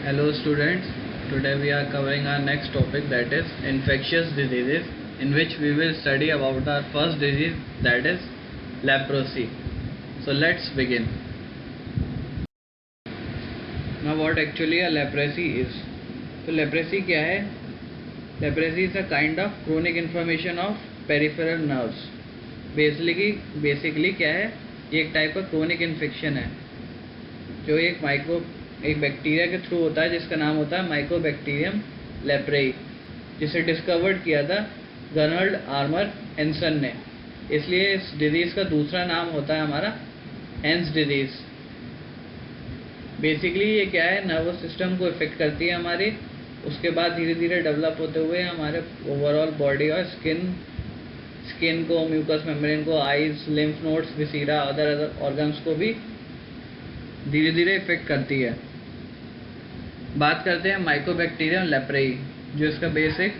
Hello students, today we are covering our next topic, that is infectious diseases, in which we will study about our first disease, that is leprosy. So let's begin. Now what actually a leprosy is? तो leprosy क्या है? Leprosy is a kind of chronic inflammation of peripheral nerves. Basically क्या है, ये एक type का chronic infection है जो एक बैक्टीरिया के थ्रू होता है, जिसका नाम होता है माइकोबैक्टीरियम लेप्रेई, जिसे डिस्कवर्ड किया था गर्नार्ड आर्मर हेंसन ने। इसलिए इस डिजीज़ का दूसरा नाम होता है हमारा हेंस डिजीज़। बेसिकली ये क्या है, नर्वस सिस्टम को इफेक्ट करती है हमारे, उसके बाद धीरे धीरे डेवलप होते हुए हमारे ओवरऑल बॉडी और स्किन को, म्यूकस मेम्ब्रेन को, eyes, lymph nodes, viscera, other organs को भी धीरे धीरे इफेक्ट करती है। बात करते हैं माइकोबैक्टीरियम लेप्रेई, जो इसका बेसिक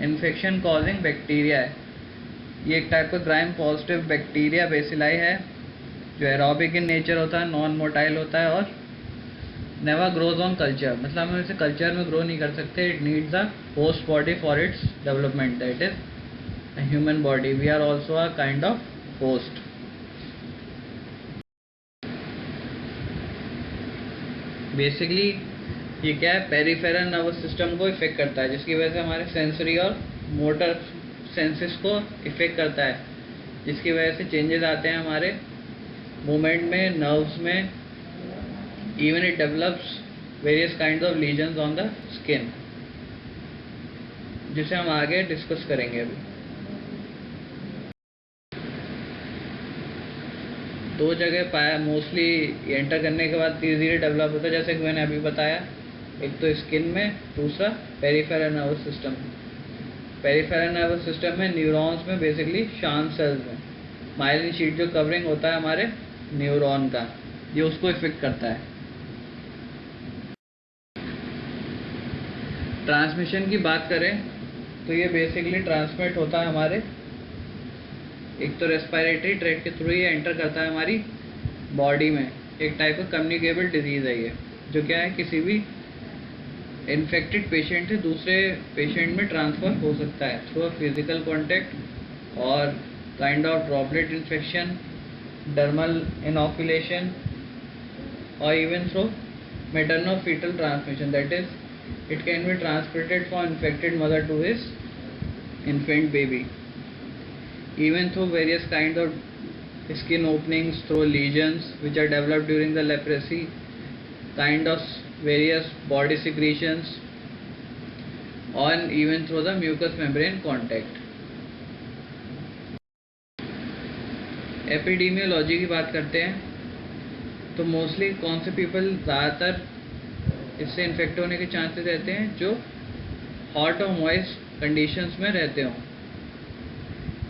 इन्फेक्शन कॉजिंग बैक्टीरिया है। ये एक टाइप का ग्राइम पॉजिटिव बैक्टीरिया बेसिलाई है, जो एरोबिक इन नेचर होता है, नॉन मोटाइल होता है और नेवर ग्रोज ऑन कल्चर, मतलब हम इसे कल्चर में ग्रो नहीं कर सकते। It needs a host body for its development, that is human body. We are also a kind of host. Basically ये क्या है, पेरिफेरल नर्वस सिस्टम को इफेक्ट करता है, जिसकी वजह से हमारे सेंसरी और मोटर सेंसेस को इफेक्ट करता है, जिसकी वजह से चेंजेस आते हैं हमारे मूवमेंट में, नर्व्स में। Even it develops various kind of lesions on the skin, जिसे हम आगे डिस्कस करेंगे। अभी दो जगह पाया मोस्टली एंटर करने के बाद धीरे धीरे डेवलप होता है, जैसे कि मैंने अभी बताया, एक तो स्किन में, दूसरा peripheral nervous system. Peripheral nervous system में न्यूरॉन्स में, बेसिकली शांत सेल्स में माइलिन शीट जो कवरिंग होता है हमारे न्यूरॉन का, ये उसको इफेक्ट करता है। ट्रांसमिशन की बात करें तो ये बेसिकली ट्रांसमिट होता है हमारे, एक तो रेस्पिरेटरी ट्रैक्ट के थ्रू ये एंटर करता है हमारी बॉडी में। एक टाइप का कम्युनिकेबल डिजीज़ है ये, जो क्या है, किसी भी इन्फेक्टेड पेशेंट से दूसरे पेशेंट में ट्रांसफ़र हो सकता है थ्रू अ फिजिकल कॉन्टैक्ट और kind of droplet infection, dermal inoculation और even through materno fetal transmission, that is it can be transmitted from infected mother to his infant baby, even through various kinds of skin openings, through lesions which are developed during the leprosy, kind of various body secretions, and even through the mucous membrane contact. Epidemiology की बात करते हैं तो mostly कौन से people ज़्यादातर इससे infect होने के चांसेस रहते हैं, जो हॉट और मॉइस्ट कंडीशंस में रहते हों,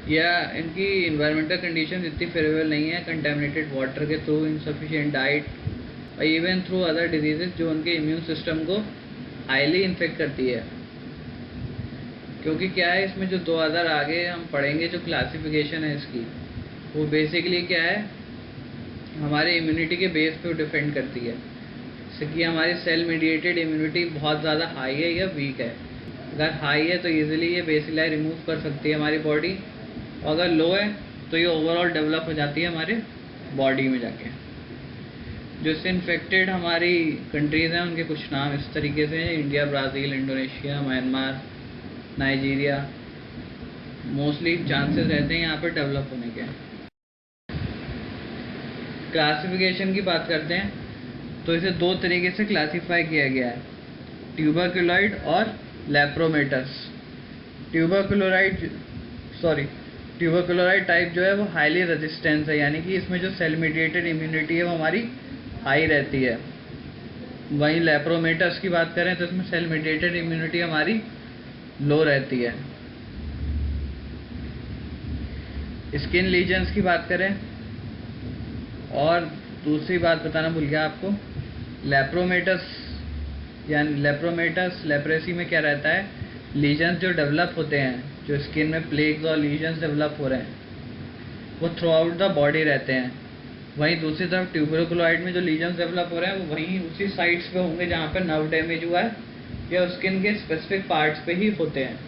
या इनकी इन्वायरमेंटल कंडीशन इतनी फेवरेबल नहीं है, कंटेमिनेटेड वाटर के थ्रू, इनसफिशिएंट डाइट और इवन थ्रू अदर डिजीजेस जो उनके इम्यून सिस्टम को हाईली इन्फेक्ट करती है। क्योंकि क्या है, इसमें जो 2000 आगे हम पढ़ेंगे जो क्लासिफिकेशन है इसकी, वो बेसिकली क्या है, हमारे इम्यूनिटी के बेस पे डिपेंड करती है, जैसे कि हमारी सेल मीडिएटेड इम्यूनिटी बहुत ज़्यादा हाई है या वीक है। अगर हाई है तो ईजिली ये बेसिलाई रिमूव कर सकती है हमारी बॉडी, और अगर लो है तो ये ओवरऑल डेवलप हो जाती है हमारे बॉडी में जाके। जो इससे इन्फेक्टेड हमारी कंट्रीज़ हैं उनके कुछ नाम इस तरीके से हैं: India, Brazil, Indonesia, Myanmar, Nigeria. Mostly chances रहते हैं यहाँ पर डेवलप होने के। क्लासिफिकेशन की बात करते हैं तो इसे दो तरीके से क्लासीफाई किया गया है, ट्यूबरकुलोइड और लेप्रोमेटस। ट्यूबरकुलोइड टाइप जो है वो हाईली रेजिस्टेंस है, यानी कि इसमें जो सेल मीडिएटेड इम्यूनिटी है वो हमारी हाई रहती है। वहीं लेप्रोमेटस की बात करें तो इसमें सेल मीडिएटेड इम्यूनिटी हमारी लो रहती है। स्किन लीजन्स की बात करें, और दूसरी बात बताना भूल गया आपको, लेप्रेसी में क्या रहता है, लीजन्स जो डेवलप होते हैं, जो स्किन में प्लेग्स और लीजन्स डेवलप हो रहे हैं, वो थ्रू आउट द बॉडी रहते हैं। वहीं दूसरी तरफ ट्यूबरकुलोइड में जो लीजन्स डेवलप हो रहे हैं वो वहीं उसी साइट्स पे होंगे जहाँ पे नर्व डैमेज हुआ है या स्किन के स्पेसिफिक पार्ट्स पे ही होते हैं।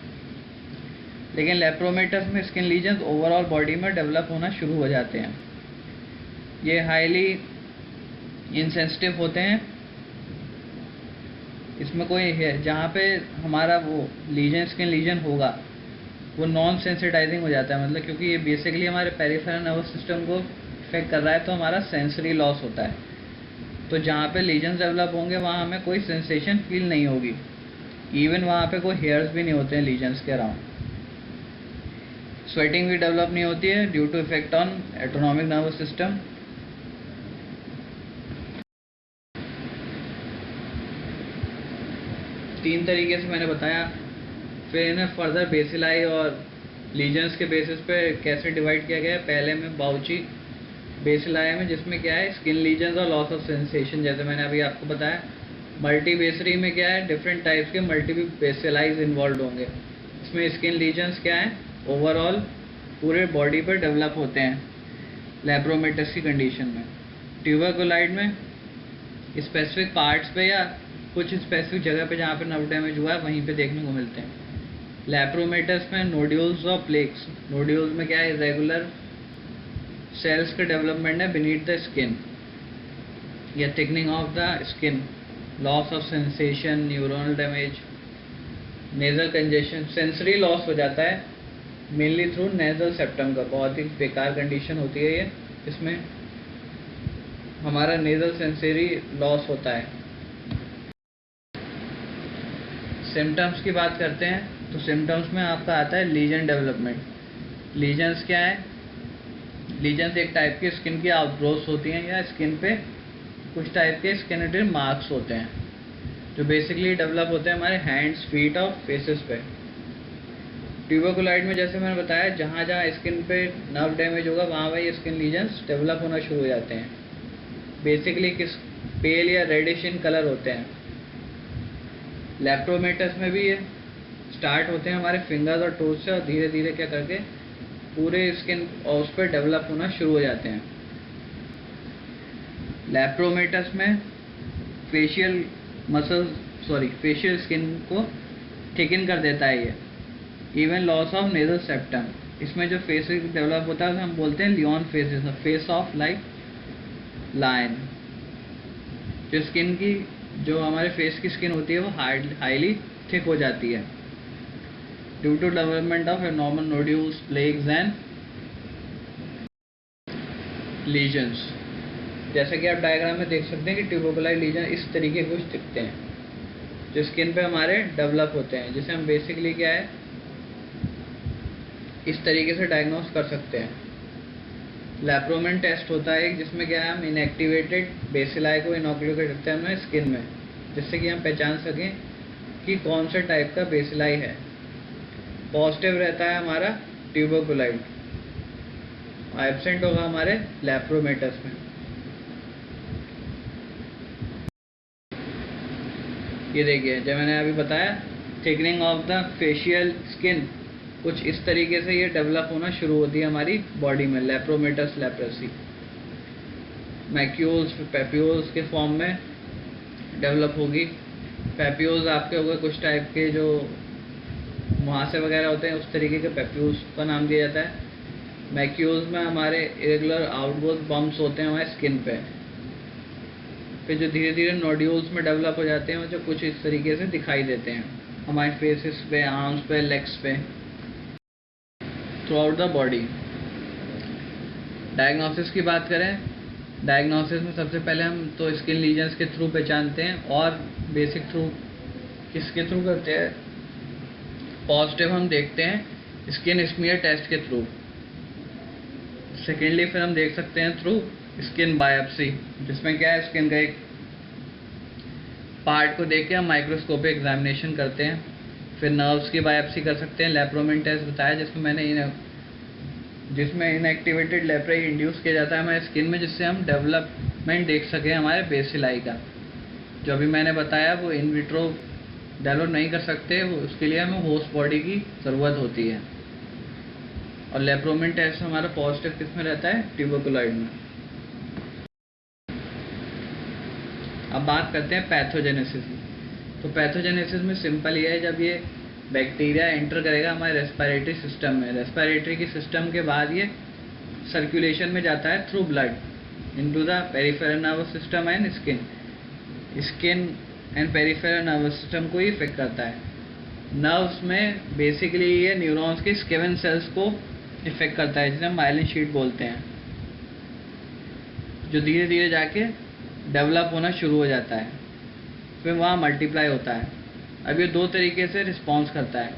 लेकिन लेप्रोमेटस में स्किन लीजन्स ओवरऑल बॉडी में डेवलप होना शुरू हो जाते हैं। ये हाईली इनसेंसिटिव होते हैं। इसमें कोई है जहाँ पे हमारा वो लीजन स्किन लीजन होगा वो नॉन सेंसिटाइजिंग हो जाता है, मतलब क्योंकि ये बेसिकली हमारे पेरिफेरल नर्वस सिस्टम को इफेक्ट कर रहा है, तो हमारा सेंसरी लॉस होता है। तो जहाँ पे लीजन्स डेवलप होंगे वहाँ हमें कोई सेंसेशन फील नहीं होगी, इवन वहाँ पे कोई हेयर्स भी नहीं होते हैं लीजन्स के अराउंड। स्वेटिंग भी डेवलप नहीं होती है due to effect on autonomic nervous system. तीन तरीके से मैंने बताया। फिर इन्हें फर्दर बेसिलाई और लीजन्स के बेसिस पे कैसे डिवाइड किया गया है। पहले में बाउची बेसिलाई में, जिसमें क्या है स्किन लीजन्स और लॉस ऑफ सेंसेशन, जैसे मैंने अभी आपको बताया। मल्टी बेसरी में क्या है डिफरेंट टाइप्स के मल्टी बेसिलाइज इन्वॉल्व होंगे। इसमें स्किन लीजन्स क्या है ओवरऑल पूरे बॉडी पर डेवलप होते हैं लेप्रोमेटस की कंडीशन में। ट्यूबरकुलोइड में स्पेसिफिक पार्ट्स पे या कुछ स्पेसिफिक जगह पे जहाँ पे नर्व डैमेज हुआ है वहीं पे देखने को मिलते हैं। लेप्रोमेटस में नोड्यूल्स और प्लेक्स। नोड्यूल्स में क्या है इरेगुलर सेल्स का डेवलपमेंट है बीनीथ द स्किन या thickening of the skin, loss of sensation, neuronal damage, nasal congestion, sensory loss हो जाता है मेनली थ्रू नेजल सेप्टम का। बहुत ही बेकार कंडीशन होती है ये। इसमें हमारा नेजल सेंसरी लॉस होता है। सिम्टम्स की बात करते हैं तो सिम्टम्स में आपका आता है लीजन डेवलपमेंट। लीजन्स क्या है, लीजन्स एक टाइप की स्किन की आउटग्रोथ होती हैं या स्किन पे कुछ टाइप के स्किनेटरी मार्क्स होते हैं जो बेसिकली डेवलप होते हैं हमारे हैंड्स, फीट और फेसेस पे। ट्यूबरकुलोइड में जैसे मैंने बताया जहाँ जहाँ स्किन पे नर्व डैमेज होगा वहाँ वहाँ ये स्किन लीजन्स डेवलप होना शुरू हो जाते हैं। बेसिकली किस पेल या रेडिश इन कलर होते हैं। लेप्रोमेटस में भी ये स्टार्ट होते हैं हमारे फिंगर्स और टोज से और धीरे धीरे क्या करके पूरे स्किन और उस पर डेवलप होना शुरू हो जाते हैं। लेप्रोमेटस में फेशियल फेशियल स्किन को थिकन कर देता है ये। Even loss of nasal septum, इसमें जो फेस डेवलप होता है हम बोलते हैं leonine facies, face of like lion. जो स्किन की जो हमारे फेस की स्किन होती है वो हाईली थिक हो जाती है due to development of abnormal nodules, plaques and lesions. जैसा कि आप डायग्राम में देख सकते हैं कि ट्यूबरकुलोइड लीजन इस तरीके कुछ दिखते हैं जो स्किन पे हमारे डेवलप होते हैं, जिसे हम बेसिकली क्या है इस तरीके से डायग्नोस कर सकते हैं। लेप्रोमेन टेस्ट होता है जिसमें क्या है हम इनएक्टिवेटेड बेसिलाई को इनोकुलेट करते हैं हमें स्किन में, जिससे कि हम पहचान सकें कि कौन से टाइप का बेसिलाई है। पॉजिटिव रहता है हमारा ट्यूबरकुलोइड, एब्सेंट होगा हमारे लेप्रोमेटस में। ये देखिए जब मैंने अभी बताया thickening of the facial skin कुछ इस तरीके से ये डेवलप होना शुरू होती है हमारी बॉडी में। लेप्रोमेटस लेप्रेसी मैक्यूल्स पेप्यूल्स के फॉर्म में डेवलप होगी। पेप्यूल्स आपके हो गए कुछ टाइप के जो मुहासे वगैरह होते हैं उस तरीके के पेप्यूल्स का नाम दिया जाता है। मैक्यूल्स में हमारे इरेगुलर आउटगोज बम्प्स होते हैं हमारे स्किन पे, फिर जो धीरे धीरे नोड्यूल्स में डेवलप हो जाते हैं जो कुछ इस तरीके से दिखाई देते हैं हमारे फेसेस पे, आर्म्स पे, लेग्स पे, through out the body. Diagnosis की बात करें, डायग्नोसिस में सबसे पहले हम तो स्किन लीजन्स के थ्रू पहचानते हैं और बेसिक थ्रू किसके थ्रू करते हैं, पॉजिटिव हम देखते हैं स्किन स्मीयर टेस्ट के थ्रू। सेकेंडली फिर हम देख सकते हैं थ्रू स्किन बायोप्सी, जिसमें क्या है स्किन का एक पार्ट को देख के हम माइक्रोस्कोपिक एग्जामिनेशन करते हैं। फिर नर्व्स की बायोप्सी कर सकते हैं। लेप्रोमेन टेस्ट बताया जिसमें इनएक्टिवेटेड लेप्राई इंड्यूस किया जाता है हमारे स्किन में, जिससे हम डेवलपमेंट देख सकें हमारे बेसिलाई का। जो अभी मैंने बताया वो इन विट्रो डेवलप नहीं कर सकते, वो उसके लिए हमें होस्ट बॉडी की ज़रूरत होती है। और लेप्रोमेन टेस्ट हमारा पॉजिटिव किस में रहता है, ट्यूबरकुलोइड में। अब बात करते हैं पैथोजेनेसिस की। तो पैथोजेनेसिस में सिंपल ये है, जब ये बैक्टीरिया एंटर करेगा हमारे रेस्पिरेटरी सिस्टम में, रेस्पिरेटरी की सिस्टम के बाद ये सर्कुलेशन में जाता है through blood into the peripheral nervous system and skin and peripheral nervous system को ही इफेक्ट करता है। नर्व्स में बेसिकली ये न्यूरॉन्स के स्केवन सेल्स को इफेक्ट करता है, जिसे हम माइलिन शीट बोलते हैं, जो धीरे धीरे जाके डेवलप होना शुरू हो जाता है, फिर वहाँ मल्टीप्लाई होता है। अब ये दो तरीके से रिस्पॉन्स करता है,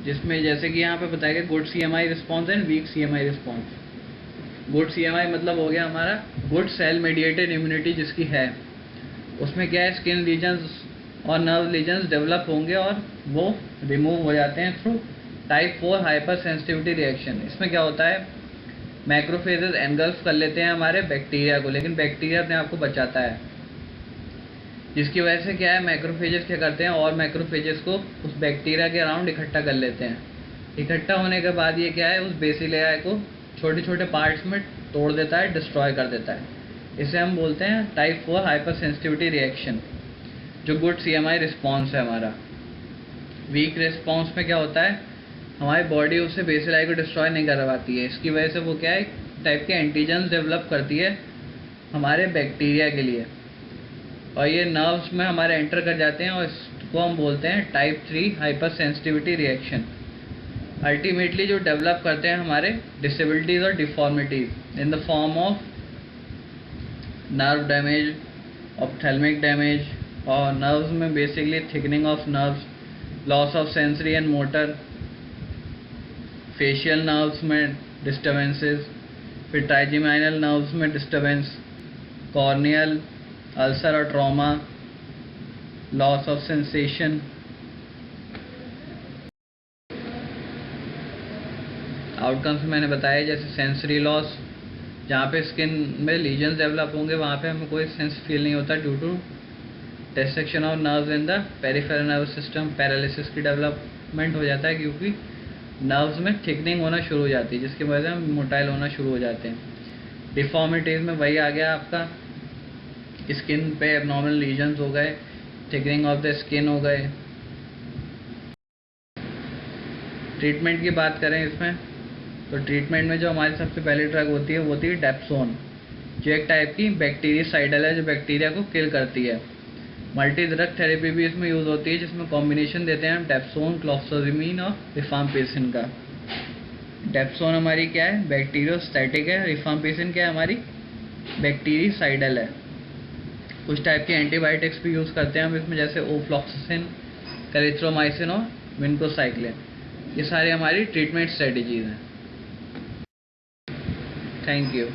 जिसमें जैसे कि यहाँ पे बताया गया good CMI response and weak CMI response. Good CMI मतलब हो गया हमारा गुड सेल मेडिएटेड इम्यूनिटी जिसकी है, उसमें क्या है, स्किन लीजन्स और नर्व लीजन्स डेवलप होंगे और वो रिमूव हो जाते हैं through type 4 hyper sensitivity reaction. इसमें क्या होता है, मैक्रोफेजेस एनगल्फ कर लेते हैं हमारे बैक्टीरिया को, लेकिन बैक्टीरिया अपने आप को बचाता है, जिसकी वजह से क्या है, मैक्रोफेजेस क्या करते हैं और मैक्रोफेजेस को उस बैक्टीरिया के अराउंड इकट्ठा कर लेते हैं। इकट्ठा होने के बाद ये क्या है, उस बेसिलिया को छोटे छोटे पार्ट्स में तोड़ देता है, डिस्ट्रॉय कर देता है। इसे हम बोलते हैं टाइप 4 हाइपर सेंसिटिविटी रिएक्शन, जो गुड CMI रिस्पॉन्स है हमारा। वीक रिस्पॉन्स में क्या होता है, हमारी बॉडी उससे बेसिलाई को डिस्ट्रॉय नहीं करवाती है, इसकी वजह से वो क्या है, टाइप के एंटीजन्स डेवलप करती है हमारे बैक्टीरिया के लिए, और ये नर्व्स में हमारे एंटर कर जाते हैं, और इसको हम बोलते हैं type 3 hyper sensitivity reaction. Ultimately जो डेवलप करते हैं हमारे डिसेबिलिटीज़ और deformities in the form of nerve damage, ophthalmic damage, और नर्व्स में basically thickening of nerves, loss of sensory and motor, facial nerves में डिस्टर्बेंसेस, फिर ट्राइजेमिनल नर्व्स में डिस्टर्बेंस, कॉर्नियल अल्सर और trauma, loss of sensation. Outcomes मैंने बताया, जैसे sensory loss, जहाँ पे स्किन में लीजन्स डेवलप होंगे वहाँ पे हमें कोई सेंस फील नहीं होता due to destruction of nerves in the peripheral nervous system. Paralysis की डेवलपमेंट हो जाता है, क्योंकि नर्व्स में थिकनिंग होना शुरू हो जाती है, जिसकी वजह से हम मोटाइल होना शुरू हो जाते हैं। डिफॉर्मिटीज़ में वही आ गया आपका, स्किन पे एबनॉर्मल लीजन्स हो गए, थिकनिंग ऑफ द स्किन हो गए। ट्रीटमेंट की बात करें इसमें, तो ट्रीटमेंट में जो हमारी सबसे पहली ड्रग होती है वो होती है डेप्सोन, जो एक टाइप की बैक्टीरियासाइडल है, जो बैक्टीरिया को किल करती है। मल्टी ड्रग थेरेपी भी इसमें यूज़ होती है, जिसमें कॉम्बिनेशन देते हैं हम डेप्सोन, क्लोफ्टोजिमीन और रिफाम्पिसिन का। डेप्सोन हमारी क्या है, बैक्टीरियोस्टैटिक है, रिफाम्पिसिन क्या है, हमारी बैक्टीरियासाइडल है। कुछ टाइप के एंटीबायोटिक्स भी यूज़ करते हैं हम इसमें, जैसे ओफ्लॉक्सासिन, कैरिथ्रोमाइसिन और विनकोसाइक्लिन। ये सारे हमारी ट्रीटमेंट स्ट्रेटजीज हैं। Thank you.